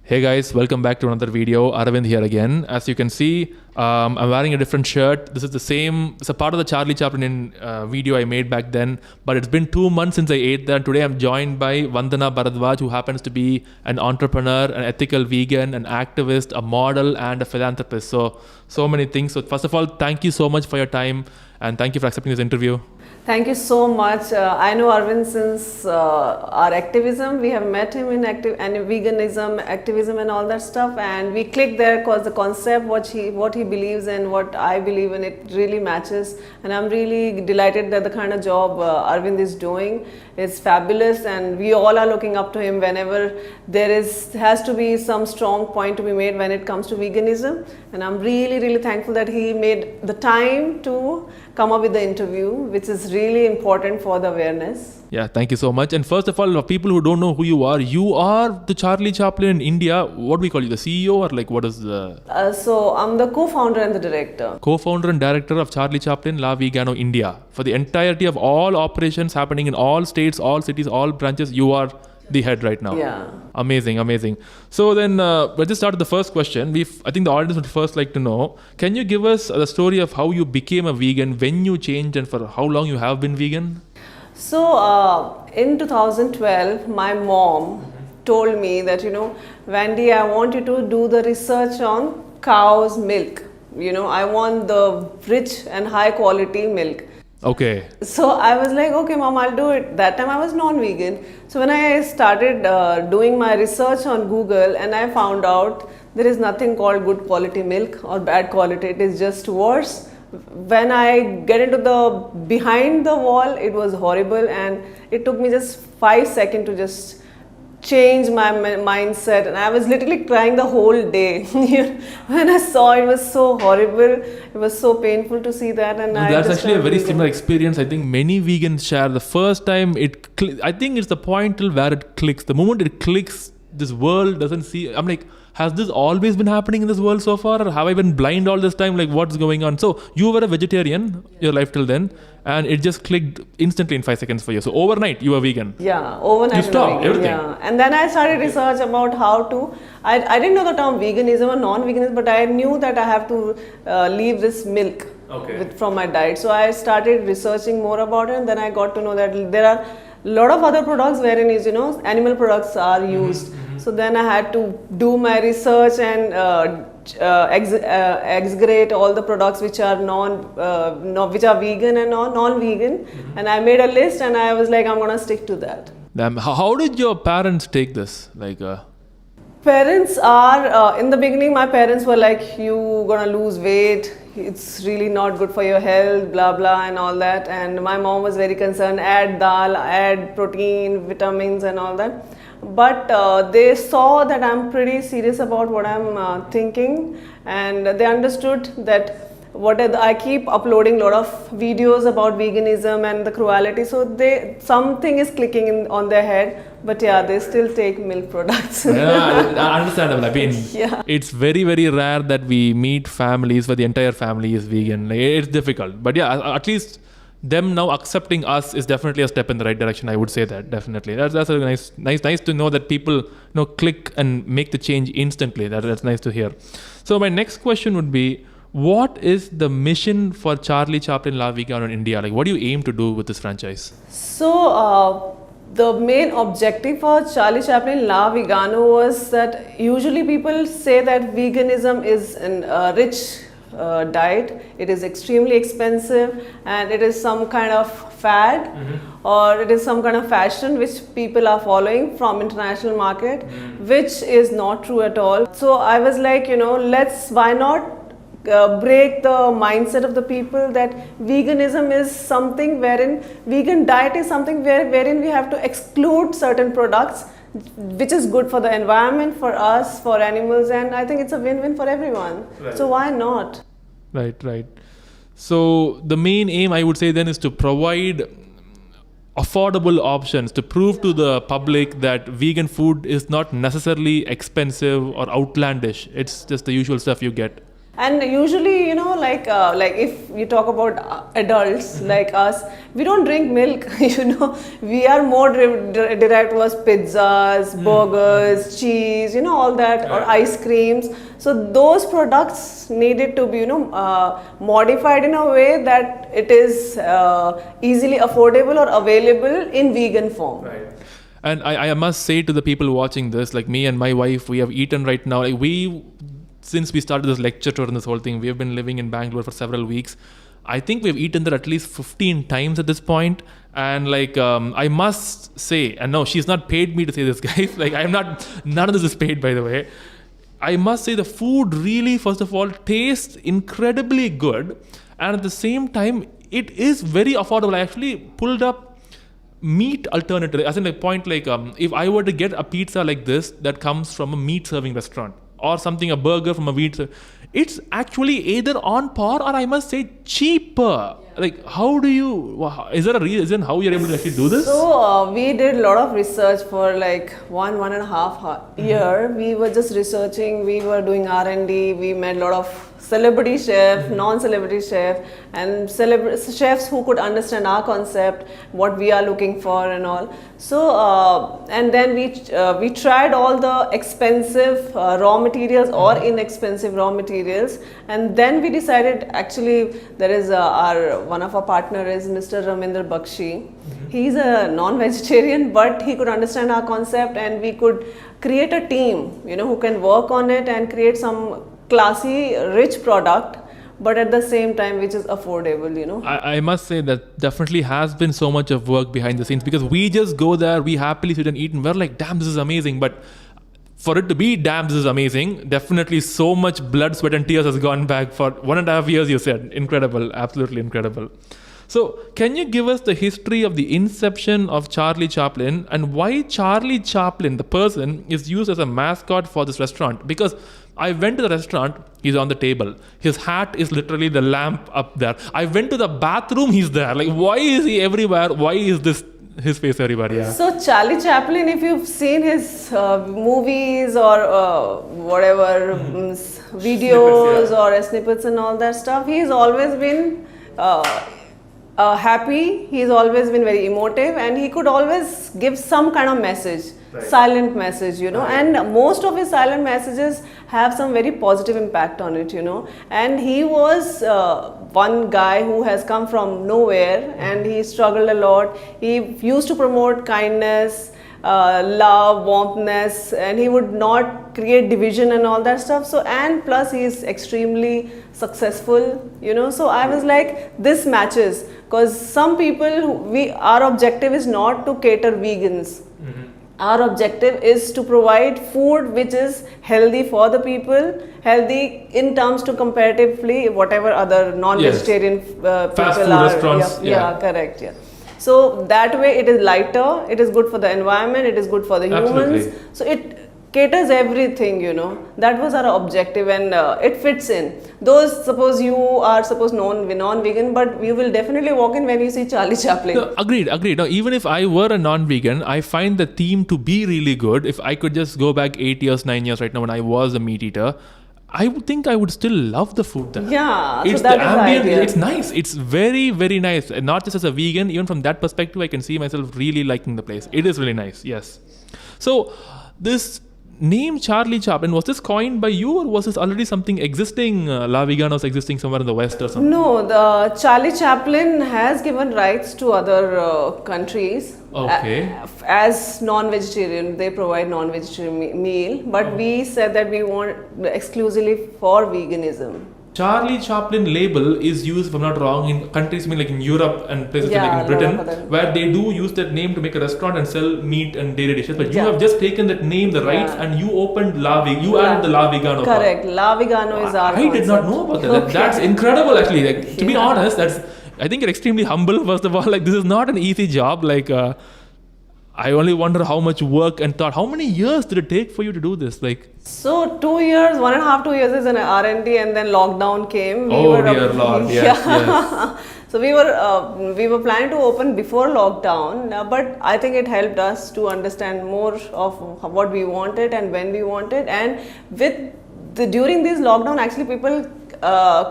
Hey guys, welcome back to another video. Aravind here again. As you can see, I'm wearing a different shirt. This is the same, it's a part of the Charlie Chaplin video I made back then, but it's been 2 months since I ate that. Today I'm joined by Vandana Bharadwaj, who happens to be an entrepreneur, an ethical vegan, an activist, a model, and a philanthropist. So many things. So first of all, thank you so much for your time and thank you for accepting this interview. Thank you so much. I know Arvind since our activism. We have met him in veganism, activism, and all that stuff, and we clicked there because the concept, what he believes and what I believe in, it really matches. And I'm really delighted that the kind of job Arvind is doing is fabulous, and we all are looking up to him whenever has to be some strong point to be made when it comes to veganism. And I'm really thankful that he made the time to come up with the interview, which is really important for the awareness. Yeah, thank you so much. And first of all, for people who don't know who you are the Charlie Chaplin in India. What do we call you, the CEO or like what is the... So I'm the co-founder and the director. Co-founder and director of Charlie Chaplin La Vegano India. For the entirety of all operations happening in all states, all cities, all branches, you are the head right now. Yeah. Amazing. So then let's just start with the first question. I think the audience would first like to know, can you give us the story of how you became a vegan, when you changed, and for how long you have been vegan? So in 2012, my mom told me that, Wendy, I want you to do the research on cow's milk. I want the rich and high quality milk. Okay. So I was like, okay, mom, I'll do it. That time I was non-vegan. So when I started doing my research on Google, and I found out there is nothing called good quality milk or bad quality. It is just worse. When I get into the behind the wall, it was horrible, and it took me just 5 seconds to just change my mindset, and I was literally crying the whole day. When I saw it was so horrible, it was so painful to see that. And that's actually a very similar experience. I think many vegans share. The first time I think it's the point till where it clicks. The moment it clicks, this world doesn't see. I'm like, has this always been happening in this world so far, or have I been blind all this time? Like, what's going on? So you were a vegetarian your life till then, and it just clicked instantly in 5 seconds for you. So overnight you were vegan. Yeah, overnight. You stopped everything. Yeah, and then I started research about how to. I didn't know the term veganism or non-veganism, but I knew that I have to leave this milk from my diet. So I started researching more about it, and then I got to know that there are a lot of other products wherein animal products are used. So then I had to do my research and exaggerate all the products which are which are vegan and non-vegan. And I made a list, and I was like, I'm gonna stick to that. How did your parents take this? Parents are in the beginning. My parents were like, "You gonna lose weight. It's really not good for your health, blah blah and all that." And my mom was very concerned. Add dal, add protein, vitamins, and all that. But they saw that I'm pretty serious about what I'm thinking, and they understood that I keep uploading a lot of videos about veganism and the cruelty, so something is clicking on their head. But yeah, they still take milk products. Yeah, understandable. I mean, It's very rare that we meet families where the entire family is vegan. It's difficult, but yeah, at least them now accepting us is definitely a step in the right direction. I would say that definitely. That's a nice to know that people click and make the change instantly. That's nice to hear. So my next question would be, what is the mission for Charlie Chaplin La Vegano in India? Like, what do you aim to do with this franchise? So the main objective for Charlie Chaplin La Vegano was that usually people say that veganism is a rich diet. It is extremely expensive, and it is some kind of fad, or it is some kind of fashion which people are following from international market, which is not true at all. So I was like, why not break the mindset of the people that veganism is something wherein vegan diet is something wherein we have to exclude certain products, which is good for the environment, for us, for animals, and I think it's a win-win for everyone. Right. So why not? Right. So the main aim, I would say then, is to provide affordable options, to prove to the public that vegan food is not necessarily expensive or outlandish. It's just the usual stuff you get. And usually, like if you talk about adults like us, we don't drink milk. We are more derived towards pizzas, burgers, cheese, all that, or ice creams. So those products needed to be, modified in a way that it is easily affordable or available in vegan form. Right. And I must say to the people watching this, like me and my wife, we have eaten right now. Since we started this lecture tour and this whole thing, we have been living in Bangalore for several weeks. I think we've eaten there at least 15 times at this point. And I must say, and no, she's not paid me to say this, guys. None of this is paid, by the way. I must say the food really, first of all, tastes incredibly good. And at the same time, it is very affordable. I actually pulled up meat alternative, as in if I were to get a pizza like this that comes from a meat serving restaurant, or something, a burger from a meat, it's actually either on par or I must say cheaper. Is there a reason how you're able to actually do this? So we did a lot of research for like 1.5 year. We were just researching, we were doing R&D, we met a lot of celebrity chef, non-celebrity chef, and chefs who could understand our concept, what we are looking for and all. So and then we tried all the expensive raw materials or inexpensive raw materials, and then we decided, actually there is one of our partner is Mr. Ramendra Bakshi. He's a non-vegetarian, but he could understand our concept, and we could create a team, who can work on it and create some classy, rich product, but at the same time which is affordable. I must say that definitely has been so much of work behind the scenes, because we just go there, we happily sit and eat, and we're like, damn, this is amazing. But for it to be damn, this is amazing, definitely so much blood, sweat and tears has gone back for 1.5 years, you said. Incredible, absolutely incredible. So, can you give us the history of the inception of Charlie Chaplin, and why Charlie Chaplin, the person, is used as a mascot for this restaurant? Because I went to the restaurant, he's on the table. His hat is literally the lamp up there. I went to the bathroom, he's there. Why is he everywhere? Why is this his face everywhere? Yeah. So Charlie Chaplin, if you've seen his movies or whatever, videos, or snippets and all that stuff, he's always been happy, he's always been very emotive, and he could always give some kind of message, silent message, and most of his silent messages have some very positive impact on it, and he was one guy who has come from nowhere, and he struggled a lot. He used to promote kindness, love, warmthness, and he would not create division and all that stuff. So, and plus he is extremely successful, so I was like, this matches, because some people, our objective is not to cater vegans. Our objective is to provide food which is healthy for the people, healthy in terms to comparatively whatever other non-vegetarian people fast food are. Restaurants. Yeah, correct. Yeah. So that way it is lighter, it is good for the environment, it is good for the humans. Absolutely. So it caters everything, That was our objective, and it fits in. Those, suppose you are non-vegan, but you will definitely walk in when you see Charlie Chaplin. No, agreed. No, even if I were a non-vegan, I find the theme to be really good. If I could just go back 8 years, 9 years right now when I was a meat eater, I would think I would still love the food there. Yeah, it's so that the is ambient. the idea. It's nice. It's very, very nice. And not just as a vegan, even from that perspective, I can see myself really liking the place. It is really nice. Yes. So this name Charlie Chaplin, was this coined by you, or was this already something existing? La Veganos existing somewhere in the West or something? No, the Charlie Chaplin has given rights to other countries. Okay. As non-vegetarian, they provide non-vegetarian meal, but we said that we want exclusively for veganism. Charlie Chaplin label is used, if I'm not wrong, in countries like in Europe and places like in Britain, where they do use that name to make a restaurant and sell meat and dairy dishes. But you have just taken that name, the rights, and you opened you added the La Vegano. Correct. La Vegano is our I did not know about that. Okay. That's incredible, actually. To be honest, I think you're extremely humble. First of all, this is not an easy job. I only wonder how much work and thought. How many years did it take for you to do this? So 2 years, 1.5, 2 years is an R&D, and then lockdown came. Dear Lord, yes. So we were planning to open before lockdown, but I think it helped us to understand more of what we wanted and when we wanted, and during this lockdown, actually people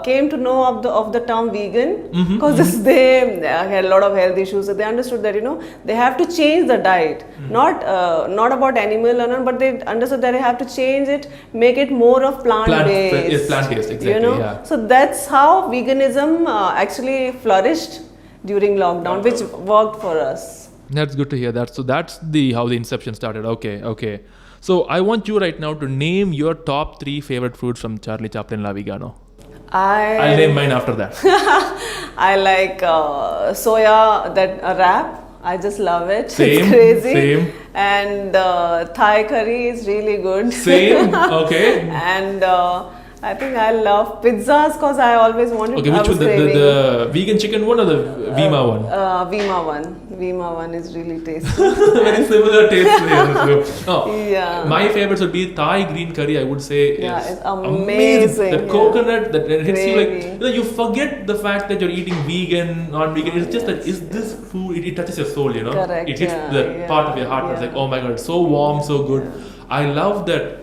came to know of the term vegan, because they had a lot of health issues, so they understood that they have to change the diet, not about animal or not, but they understood that they have to change it, make it more of plant-based. Yes, plant-based, exactly. Yeah. So that's how veganism actually flourished during lockdown, which worked for us. That's good to hear that. So that's how the inception started. Okay. So I want you right now to name your top 3 favorite foods from Charlie Chaplin La Vegano. I'll name mine after that. I like soya, that wrap. I just love it. Same, it's crazy. Same. And Thai curry is really good. Same. Okay. And I think I love pizzas because I always wanted. Okay, which one? The vegan chicken one or the Vima one? Vima one. Vima one is really tasty. Very similar taste. Yeah. My favorites would be Thai green curry. I would say it's amazing. The coconut that hits you like you forget the fact that you're eating vegan, non-vegan. It's just that is this food? It touches your soul. Correct. It hits the part of your heart. It's like, oh my god, it's so warm, so good. I love that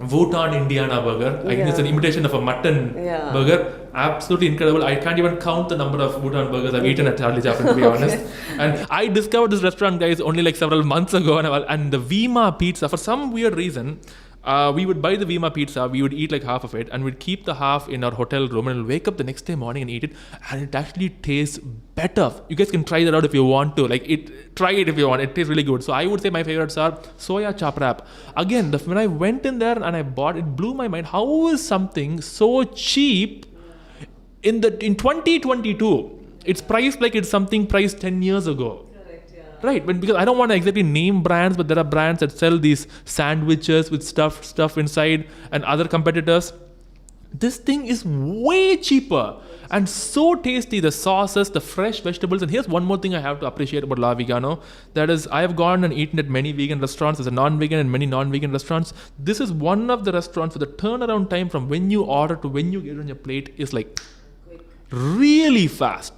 Bhutan Indiana burger. I think it's an imitation of a mutton burger. Absolutely incredible. I can't even count the number of Bhutan burgers I've eaten at Charlie Chaplin, to be honest. And I discovered this restaurant, guys, only like several months ago. And the Vima pizza, for some weird reason, we would buy the Vima pizza, we would eat like half of it, and we'd keep the half in our hotel room, and we'll wake up the next day morning and eat it, and it actually tastes better. You guys can try that out if you want to. Try it if you want. It tastes really good. So I would say my favorites are soya chop wrap. Again, when I went in there and I bought it, blew my mind. How is something so cheap in 2022? It's priced like it's something priced 10 years ago. Right, but because I don't want to exactly name brands, but there are brands that sell these sandwiches with stuff inside and other competitors. This thing is way cheaper and so tasty. The sauces, the fresh vegetables. And here's one more thing I have to appreciate about La Vegano. That is, I have gone and eaten at many vegan restaurants. As a non-vegan and many non-vegan restaurants. This is one of the restaurants where the turnaround time from when you order to when you get it on your plate is like really fast.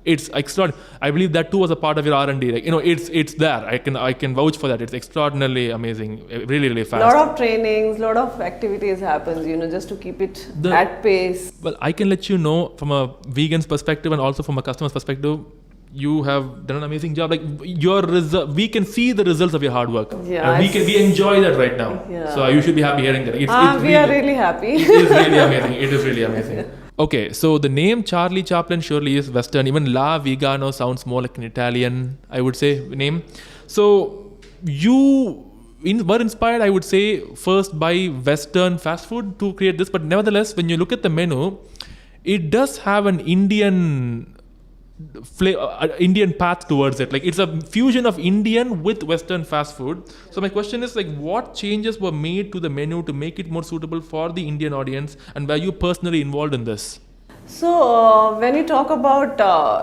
It's extraordinary. I believe that too was a part of your R&D. It's there. I can vouch for that. It's extraordinarily amazing. Really, really fast. Lot of trainings, lot of activities happens, just to keep it at pace. Well, I can let you know from a vegan's perspective and also from a customer's perspective, you have done an amazing job. We can see the results of your hard work. Yeah, we enjoy that right now. Yeah. So you should be happy hearing that. We are really happy. It is really amazing. It is really amazing. Okay, so the name Charlie Chaplin surely is Western. Even La Vegano sounds more like an Italian, I would say, name. So you were inspired, I would say, first by Western fast food to create this. But nevertheless, when you look at the menu, it does have an Indian path towards it. It's a fusion of Indian with Western fast food. So my question is what changes were made to the menu to make it more suitable for the Indian audience, and were you personally involved in this? So when you talk about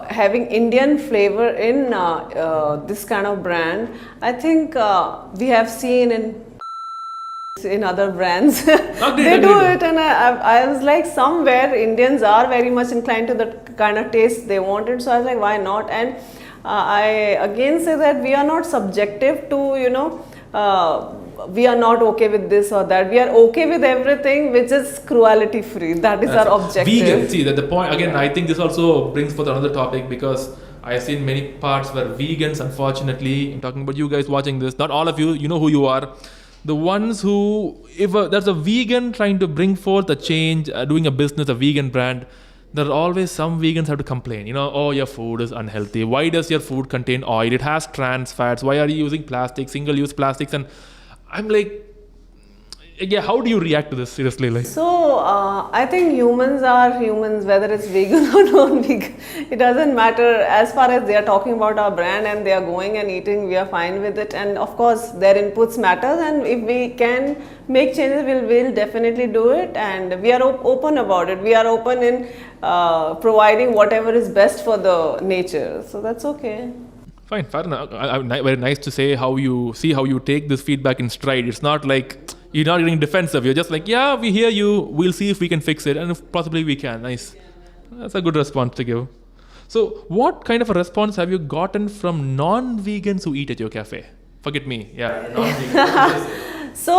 having Indian flavor in this kind of brand, I think we have seen in other brands they do it, and I was like, somewhere Indians are very much inclined to the kind of taste they wanted, so I was like, why not? And I again say that we are not subjective to we are not okay with this or that. We are okay with everything which is cruelty free. That is our objective. Vegan, see that the point again, I think this also brings forth another topic, because I've seen many parts where vegans, unfortunately, I'm talking about you guys watching this, not all of you, you know who you are. The ones who, if there's a vegan trying to bring forth a change, doing a business, a vegan brand, there are always some vegans have to complain, oh, your food is unhealthy. Why does your food contain oil? It has trans fats. Why are you using plastic, single-use plastics? And I'm like, yeah, how do you react to this, seriously? So, I think humans are humans, whether it's vegan or non-vegan. It doesn't matter. As far as they are talking about our brand and they are going and eating, we are fine with it. And of course, their inputs matter. And if we can make changes, we'll definitely do it. And we are open about it. We are open in providing whatever is best for the nature. So that's okay. Fine, fair enough. Very nice to say how you take this feedback in stride. It's not like you're not getting defensive. You're just like, yeah, we hear you. We'll see if we can fix it, and if possibly we can. Nice. That's a good response to give. So, what kind of a response have you gotten from non-vegans who eat at your cafe? Forget me. Yeah, non-vegans. So,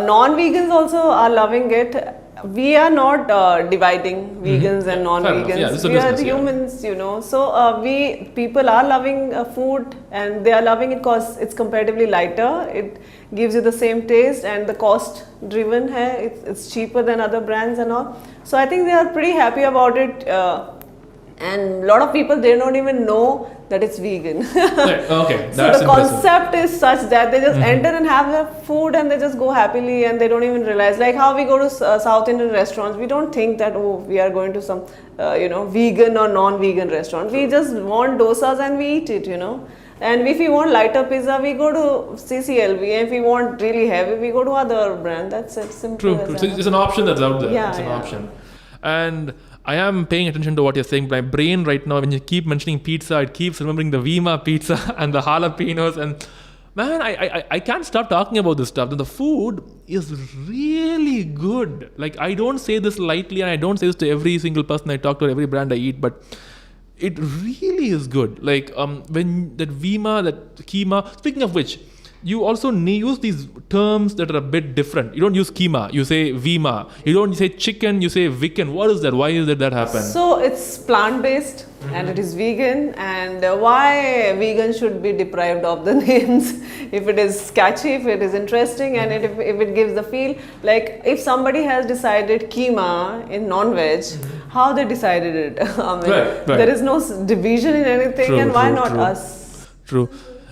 non-vegans also are loving it. we are not dividing vegans and non-vegans. Yeah, it's a we business, are humans, So people are loving food, and they are loving it because it's comparatively lighter. It gives you the same taste, and the cost driven hai. It's cheaper than other brands and all. So I think they are pretty happy about it. And a lot of people, they don't even know that it's vegan. Right, okay, So that's the impressive. concept is such that they just enter and have their food, and they just go happily, and they don't even realize, like how we go to South Indian restaurants, we don't think that, oh, we are going to some vegan or non-vegan restaurant. We just want dosas and we eat it. And if we want lighter pizza, we go to CCLV. And if we want really heavy, we go to other brand. That's it. Simple. True. So it's an option that's out there. Yeah, It's an yeah. option. And I am paying attention to what you're saying. My brain right now, when you keep mentioning pizza, it keeps remembering the Vima pizza and the jalapenos. And man, I can't stop talking about this stuff. The food is really good. Like, I don't say this lightly, and I don't say this to every single person I talk to, every brand I eat, but it really is good. Like, when that Vima, that Keema. Speaking of which, you also use these terms that are a bit different. You don't use Keema, you say Vima. You don't say chicken, you say Viken. What is that? Why is that happen? So it's plant-based and it is vegan. And why vegan should be deprived of the names? If it is catchy, if it is interesting, and if it gives the feel. Like if somebody has decided keema in non-veg, how they decided it? I mean, Right. there is no division in anything, True, and why true, not true. us? True.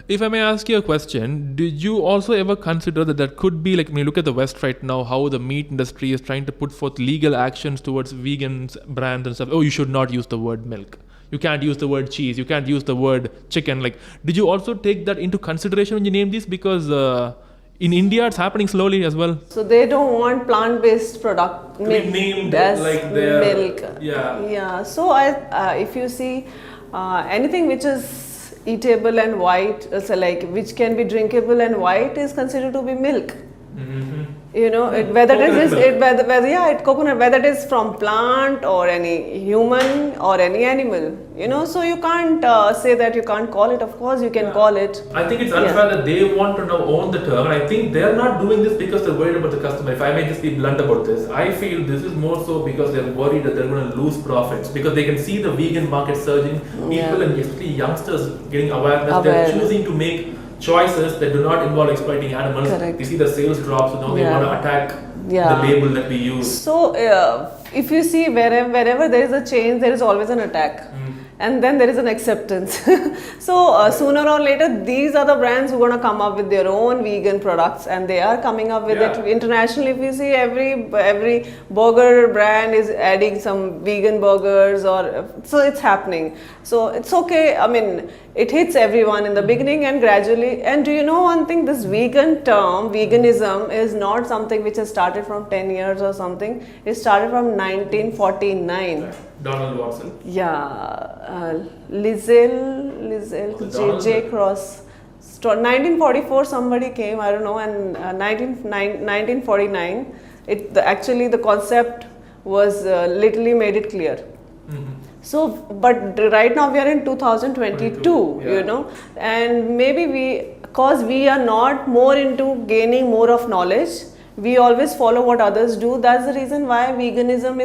If I may ask you a question, did you also ever consider that there could be, like when you look at the West right now, how the meat industry is trying to put forth legal actions towards vegans, brands and stuff? Oh, you should not use the word milk. You can't use the word cheese. You can't use the word chicken. Like, did you also take that into consideration when you name these? Because in India, it's happening slowly as well. So they don't want plant-based product be milk named as like their- milk. yeah. Yeah. So if you see anything which is eatable and white, so like which can be drinkable and white, is considered to be milk. Whether it is coconut, whether it is from plant or any human or any animal. So you can't say that you can't call it. Of course, you can call it. I think it's unfair that they want to now own the term, and I think they're not doing this because they're worried about the customer. If I may just be blunt about this, I feel this is more so because they're worried that they're going to lose profits, because they can see the vegan market surging, people and especially youngsters getting awareness. They're choosing to make choices that do not involve exploiting animals. Correct. You see the sales drop, so now they want to attack the label that we use. So if you see wherever there is a change, there is always an attack. And then there is an acceptance. So sooner or later, these are the brands who are going to come up with their own vegan products, and they are coming up with it internationally. If you see, every burger brand is adding some vegan burgers, so it's happening. So it's okay. I mean, it hits everyone in the beginning and gradually. And do you know one thing? This vegan term, veganism, is not something which has started from 10 years or something. It started from 1949. Donald Watson. Yeah, Lizel J. Cross. 1944 somebody came, I don't know, and 1949, actually the concept was literally made it clear. So, but right now we are in 2022, and maybe because we are not more into gaining more of knowledge, we always follow what others do. That's the reason why veganism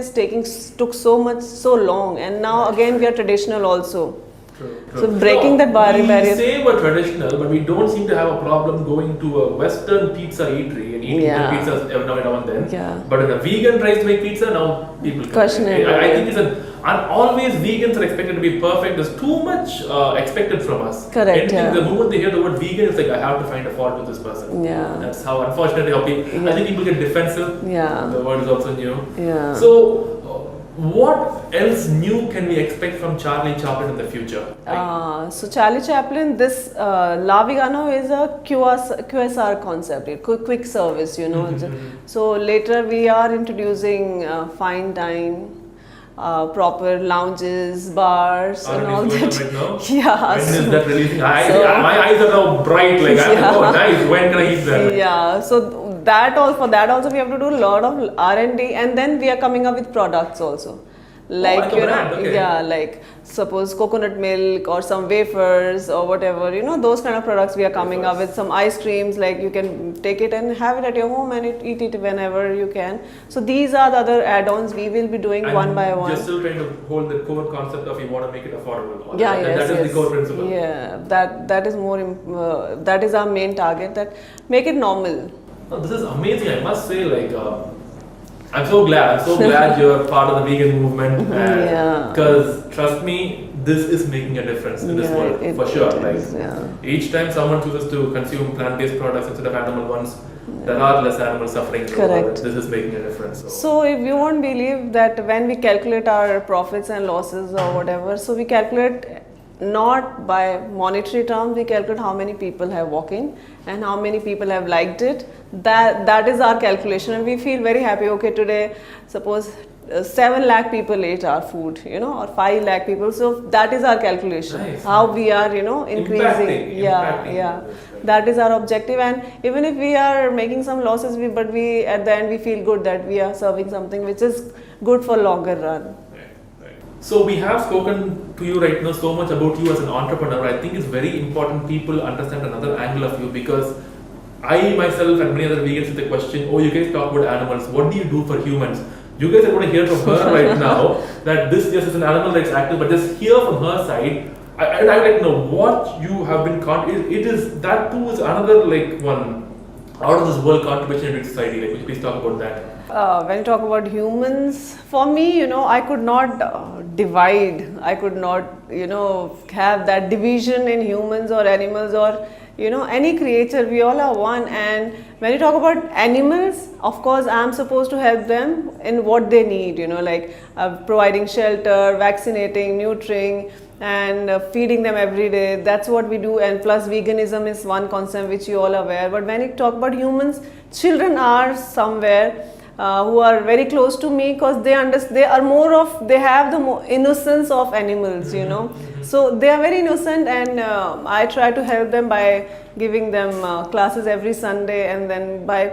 took so long, and now again we are traditional also. True. So breaking that barrier. We say we're traditional, but we don't seem to have a problem going to a Western pizza eatery and eating the pizzas every now and then. Yeah. But when a vegan tries to make pizza, now people Question it. I think always vegans are expected to be perfect. There's too much expected from us. Correct. The moment they hear the word vegan, it's like, I have to find a fault with this person. Yeah. That's how, unfortunately, I think people get defensive. Yeah. The word is also new. Yeah. So, what else new can we expect from Charlie Chaplin in the future? So Charlie Chaplin, this La Vegano is a QSR concept, quick service, So later we are introducing fine dine, proper lounges, bars, and all that. Right now? Yeah. When is that releasing? My eyes are now bright. Like, oh, nice. When can I eat that? Yeah. So for that also we have to do a lot of R&D, and then we are coming up with products also. like like a brand, okay. yeah, like suppose coconut milk or some wafers or whatever, those kind of products we are coming up with. Some ice creams, like you can take it and have it at your home and eat it whenever you can. So these are the other add-ons we will be doing And one by one. you're still trying to hold the core concept of you want to make it affordable. Yeah, that is the core principle. Yeah, that is more. That is our main target. That make it normal. Oh, this is amazing. I must say, I'm so glad. I'm so glad you're part of the vegan movement. Yeah. Because trust me, this is making a difference in this world for sure. Each time someone chooses to consume plant-based products instead of animal ones, there are less animal suffering. Correct. This is making a difference. So if you won't believe that when we calculate our profits and losses or whatever, so we calculate not by monetary terms, we calculate how many people have walked in and how many people have liked it. That is our calculation, and we feel very happy. Okay, today suppose 7 lakh people ate our food, or 5 lakh people. So that is our calculation. Nice. How we are, increasing. Impacting. That is our objective. And even if we are making some losses, but we at the end we feel good that we are serving something which is good for longer run. So we have spoken to you right now so much about you as an entrepreneur. I think it's very important people understand another angle of you, because I myself and many other vegans with the question, oh, you guys talk about animals, what do you do for humans? You guys are going to hear from her right now that this just is an animal rights activist, but just hear from her side. I'd like to know what you have been, it is, that too is another one out of this world contribution to society. Could you please talk about that? When you talk about humans, for me, I could not divide. I could not, have that division in humans or animals or, any creature. We all are one. And when you talk about animals, of course, I'm supposed to help them in what they need, providing shelter, vaccinating, neutering, and feeding them every day. That's what we do. And plus veganism is one concept which you all are aware. But when you talk about humans, children are somewhere who are very close to me, because they have the innocence of animals, So they are very innocent, and I try to help them by giving them classes every Sunday, and then by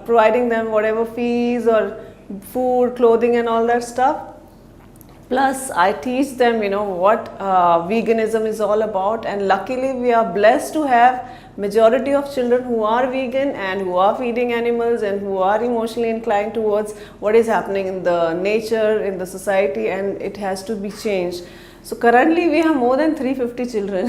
providing them whatever fees or food, clothing and all that stuff. Plus, I teach them, what veganism is all about, and luckily we are blessed to have majority of children who are vegan and who are feeding animals and who are emotionally inclined towards what is happening in the nature, in the society, and it has to be changed. So currently we have more than 350 children.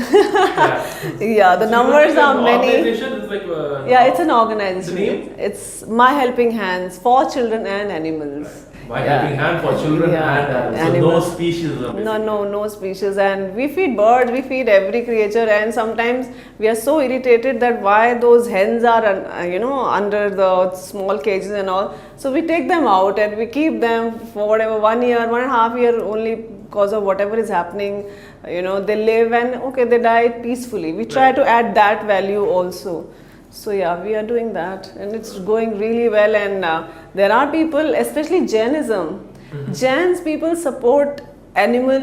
Yeah, the numbers are many. It's an organization. It's My Helping Hands for children and animals. My Helping Hand for children and animals. So no species. No species. And we feed birds, we feed every creature, and sometimes we are so irritated that why those hens are, under the small cages and all. So we take them out and we keep them for whatever, 1 year, 1.5 years only, because of whatever is happening. They live and they die peacefully. We try to add that value also. So yeah, we are doing that, and it's going really well. And there are people, especially Jainism. Jains people support animal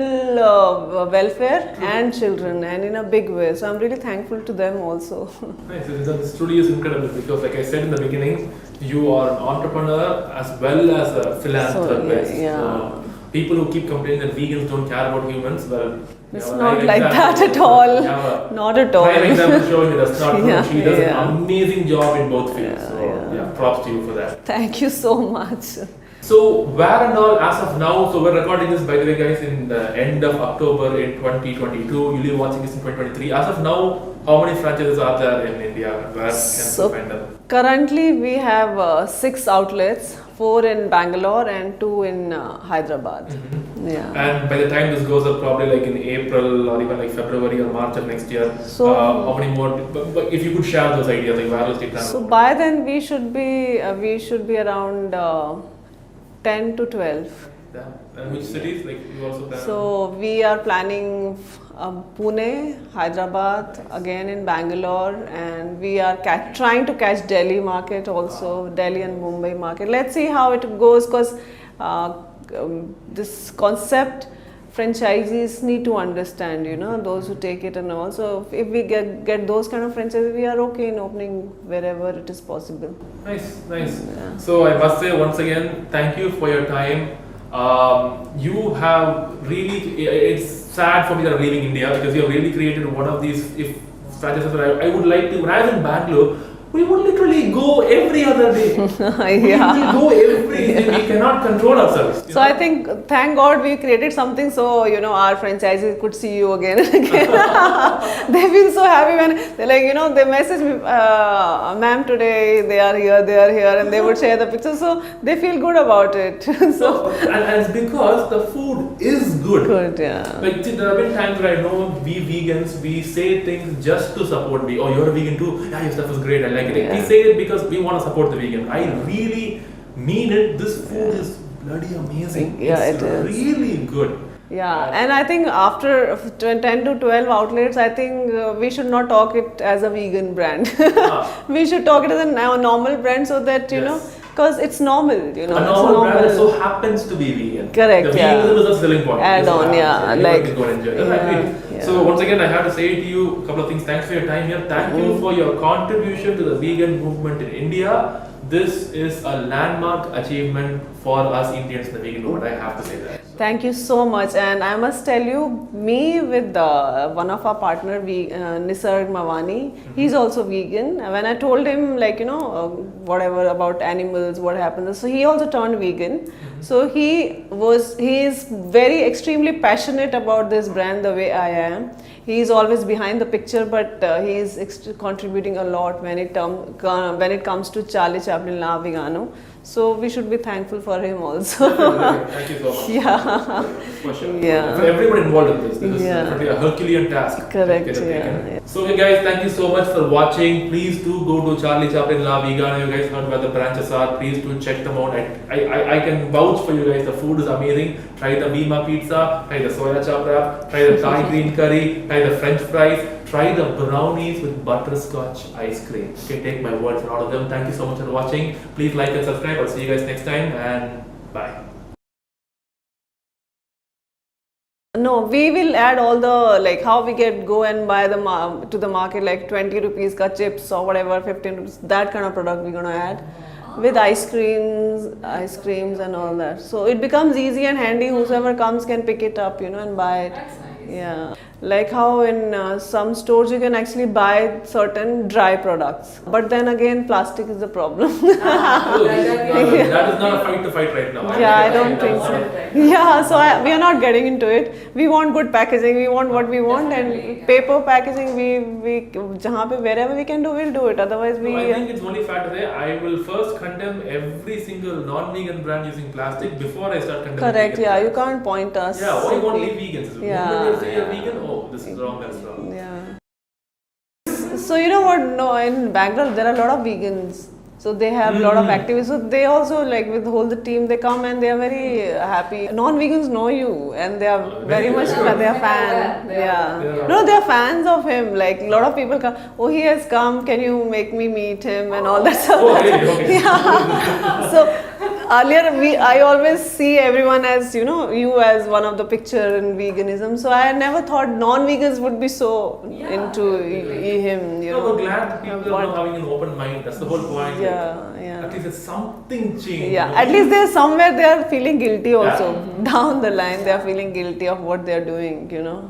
welfare and children, and in a big way. So I'm really thankful to them also. Nice. This truly is incredible, because like I said in the beginning, you are an entrepreneur as well as a philanthropist. So, people who keep complaining that vegans don't care about humans, well, it's not like that at all. Not at all. Prime example showing that that's not true. She does an amazing job in both fields. So props to you for that. Thank you so much. So where and all as of now, so we're recording this by the way guys in the end of October in 2022. You'll be watching this in 2023. As of now, how many franchises are there in India? Where can we find them? Currently we have 6 outlets, 4 in Bangalore and 2 in Hyderabad. And by the time this goes up, probably like in April or even like February or March of next year, so how many more? But if you could share those ideas, like where else do you plan? So by then we should be around 10 to 12. Yeah. And which cities like you also plan? So we are planning Pune, Hyderabad, again in Bangalore, and we are trying to catch Delhi market also, Delhi and Mumbai market. Let's see how it goes, because this concept franchisees need to understand, those who take it and all. So if we get those kind of franchises, we are okay in opening wherever it is possible. Nice. So I must say once again, thank you for your time. You have really, it's sad for me that I'm leaving India because you have really created one of these if franchises that I would like to. When I was in Bangalore, we would literally go every other day. Yeah. We will go every day. We cannot control ourselves. So I think, thank God we created something so, you know, our franchises could see you again and again. They feel so happy when they're like, you know, they message me, ma'am, today they are here, and they would share the pictures. So they feel good about it. So and it's because the food is good. good, yeah. Like, see, there have been times where I know we vegans, we say things just to support me. Oh, you're a vegan too? Yeah, your stuff is great. I like it. Yeah. We say it because we want to support the vegan. I really mean it. This food is bloody amazing. Yeah, it's it is. really good. Yeah, and I think after 10 to 12 outlets, I think we should not talk it as a vegan brand. We should talk it as a normal brand so that, you know, because it's normal, you know. A normal brand that so happens to be vegan. Correct, The yeah. veganism is a selling point. Add This on, happens. yeah, Everybody like- can go and enjoy. yeah, Agreed. yeah. So once again, I have to say to you a couple of things. Thanks for your time here. Thank you for your contribution to the vegan movement in India. This is a landmark achievement for us Indians in the vegan movement. I have to say that. Thank you so much, and I must tell you, me with one of our partner, Nisarg Mawani, he's also vegan. When I told him, like, you know, whatever about animals, what happens, so he also turned vegan. So he is very extremely passionate about this brand the way I am. He is always behind the picture, but he is contributing a lot when it comes to Charlie Chaplin La Vegano. So we should be thankful for him also. Thank you so much. Yeah. For sure. Yeah. For everyone involved in this. This Yeah. is definitely a Herculean task. Correct, to get it yeah, taken. yeah. So, hey guys, thank you so much for watching. Please do go to Charlie Chaplin La Vegano. You guys heard where the branches are. Please do check them out. I can vouch for you guys. The food is amazing. Try the Beema pizza. Try the soya chap wrap. Try the Thai green curry. Try the French fries. Try the brownies with butterscotch ice cream. Okay, take my word for all of them. Thank you so much for watching. Please like and subscribe. I'll see you guys next time, and bye. No, we will add all the, like, how we go and buy to the market, like 20 rupees ka chips or whatever, 15 rupees, that kind of product we're gonna add with ice creams and all that. So it becomes easy and handy. Whoever comes can pick it up, you know, and buy it. That's nice. Yeah, like how in some stores you can actually buy certain dry products, but then again plastic is the problem. That is not a fight to fight right now. Yeah, I don't think so. Yeah, so we are not getting into it. We want good packaging. We want what we want, and paper packaging. We wherever we can do, we'll do it. Otherwise, we. No, I think it's only fair to say I will first condemn every single non-vegan brand using plastic before I start condemning. Correct. vegan Yeah, you brands. can't point us. Yeah, why only vegans? Yeah, When you say you're yeah. vegan, oh, this is wrong, that's wrong. Yeah. So you know what? No, in Bangalore there are a lot of vegans. So they have a lot of activists. So they also, like, with the team, they come and they are very happy. Non-vegans know you, and they are very much they are fans. Yeah. No, they are fans of him. Like, a lot of people come. Oh, he has come. Can you make me meet him and all that stuff. Oh, really? Okay. Yeah. So earlier I always see everyone as, you know, you as one of the picture in veganism. So I never thought non-vegans would be so into him. You No, know. we're glad that people are now having an open mind. That's the whole point. Yeah, yeah. At least it's something changed. Yeah, you know? at least there's somewhere they are feeling guilty also. Down the line, they are feeling guilty of what they are doing, you know.